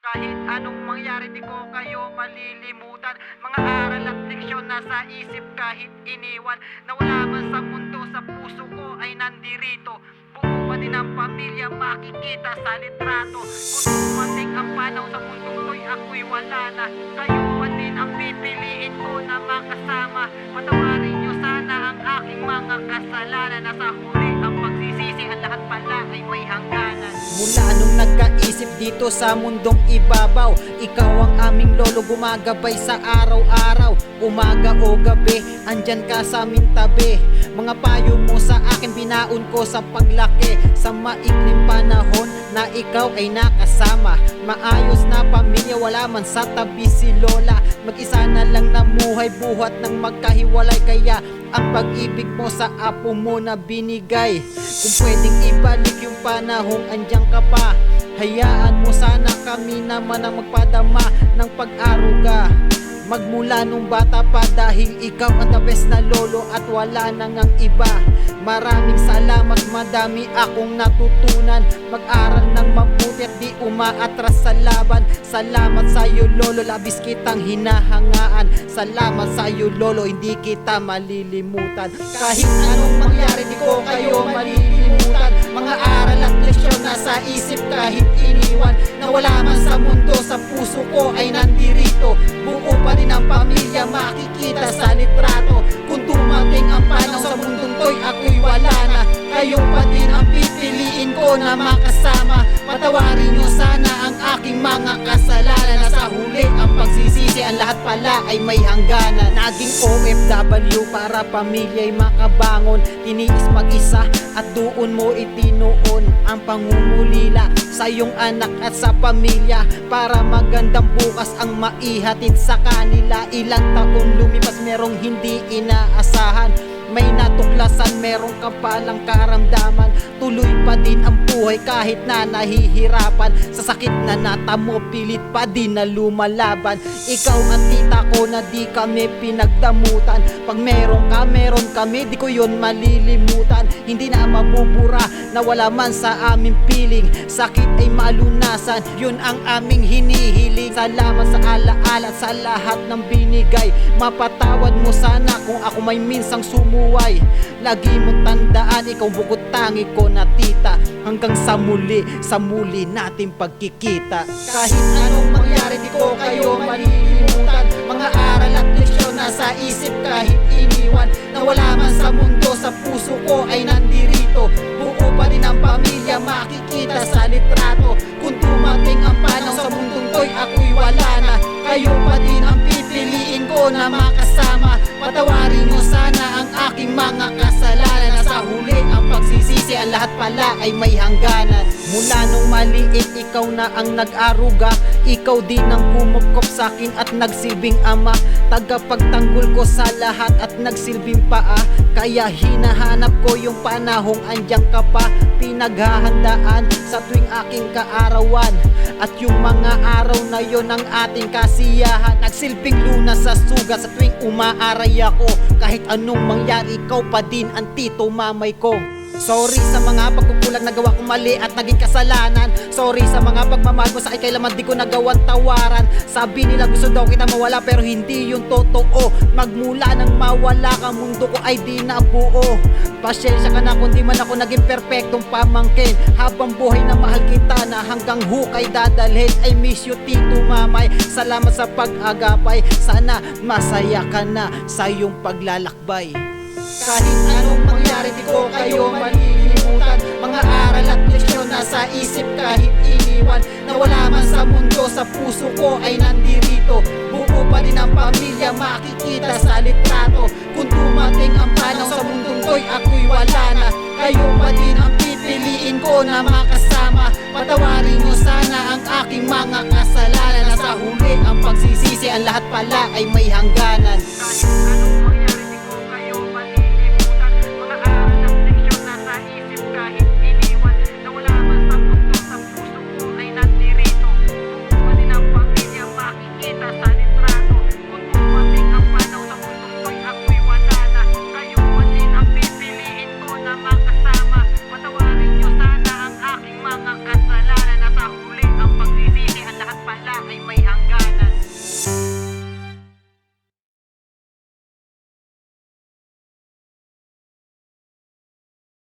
Kahit anong mangyari di ko kayo malilimutan. Mga aral at leksyon nasa isip kahit iniwan. Nawala man sa mundo, sa puso ko ay nandirito. Buo pa din ang pamilya makikita sa litrato. Kung dumating ang panahon sa mundo ko'y ako'y wala na. Kayo pa din ang pipiliin ko na makasama. Patawarin nyo sana ang aking mga kasalanan. Nasa huli ang pagsisisi, ang lahat pala ay may hangganan. Mula nung nagkaisip dito sa mundong ibabaw, ikaw ang aming lolo, gumagabay sa araw-araw. Umaga o gabi, andyan ka sa aming tabi. Mga payo mo sa akin, binaon ko sa paglaki. Sa maikling panahon na ikaw ay nakasama. Maayos na pamilya, wala man sa tabi si lola. Mag-isa na lang namuhay, buhat ng magkahiwalay. Kaya ang pag-ibig mo sa apo mo na binigay. Kung pwedeng ibalik yung panahong andyan ka pa, hayaan mo sana kami naman ang magpadama ng pag-aruga. Magmula nung bata pa, dahil ikaw ang the best na lolo at wala nang ang iba. Maraming salamat, madami akong natutunan. Mag-aral ng mabuti at di umaatras sa laban. Salamat sa'yo lolo, labis kitang hinahangaan. Salamat sa'yo lolo, hindi kita malilimutan. Kahit anong mangyari di ko kayo malilimutan. Mga aral at leksyon nasa isip kahit iniwan. Nawala man sa mundo, sa puso ko ay nandirito. Buo pa din ang pamilya makikita sa litrato. Kung dumating ang panahon sa mundong to'y ako'y wala na. Kayo pa din ang pipiliin ko na makasama. Patawarin nyo sana ang aking mga kasalanan. Nasa huli ang pagsisisi, ang lahat pala ay may hangganan. Naging OFW para pamilya'y makabangon. Tiniis mag-isa at doon mo itinuon ang pangungulila sa iyong anak at sa pamilya, para magandang bukas ang maihatid sa kanila. Ilang taon lumipas, merong hindi inaasahan. May natuklasan, meron ka palang karamdaman. Tuloy pa din ang buhay kahit na nahihirapan. Sa sakit na natamo, pilit pa din na lumalaban. Ikaw at tita ko na di kami pinagdamutan. Pag meron ka, meron kami, di ko yun malilimutan. Hindi na mabubura na wala man sa aming piling. Sakit ay malunasan, yun ang aming hinihiling. Salamat sa alaala, sa lahat ng binigay. Mapatawad mo sana kung ako may minsang sumuway. Lagi mong tandaan, ikaw bukod tangi ko na tita. Hanggang sa muli nating pagkikita. Kahit anong mangyari di ko kayo malilimutan. Mga aral at leksyon nasa isip kahit iniwan. Nawala man sa mundo, sa puso ko ay nandirito. Buo pa din ang pamilya makikita sa litrato. Kung dumating ang panahon sa mundong to'y ako'y wala na. Kayo pa din ang pipiliin ko na makasama. Patawarin nyo sana ang aking mga kasalanan. Nasa huli ang pagsisisi, ang lahat pala ay may hangganan. Mula nung maliit, ikaw na ang nag-aruga. Ikaw din ang kumukop sa'kin at nagsilbing ama. Tagapagtanggol ko sa lahat at nagsilbing paa. Kaya hinahanap ko yung panahong andyan ka pa. Pinaghahandaan sa tuwing aking kaarawan. At yung mga araw na yon ang ating kasiyahan. Nagsilbing lunas sa sugat sa tuwing umaaray ako. Kahit anong mangyari, ikaw pa din ang tito mamay ko. Sorry sa mga pagkukulang nagawa ko mali at naging kasalanan. Sorry sa mga pagmamahal mo sa akin, kailanman di ko nagawang tawaran. Sabi nila gusto daw kita mawala, pero hindi yung totoo. Magmula nang mawala ka, mundo ko ay di na buo. Pasyensya ka na kung di man ako naging perpektong pamangkin. Habang buhay na mahal kita na hanggang hukay dadalhin. I miss you tito mamay, salamat sa pag-agapay. Sana masaya ka na sa iyong paglalakbay. Kahit anong mangyari di ko kayo malilimutan. Mga aral at leksyon nasa isip kahit iniwan. Nawala man sa mundo, sa puso ko ay nandirito. Buo pa din ang pamilya makikita sa litrato. Kung dumating ang panahon sa mundong to'y ako'y wala na. Kayo pa din ang pipiliin ko na makasama. Patawarin nyo sana ang aking mga kasalanan. Nasa huli ang pagsisisi, ang lahat pala ay may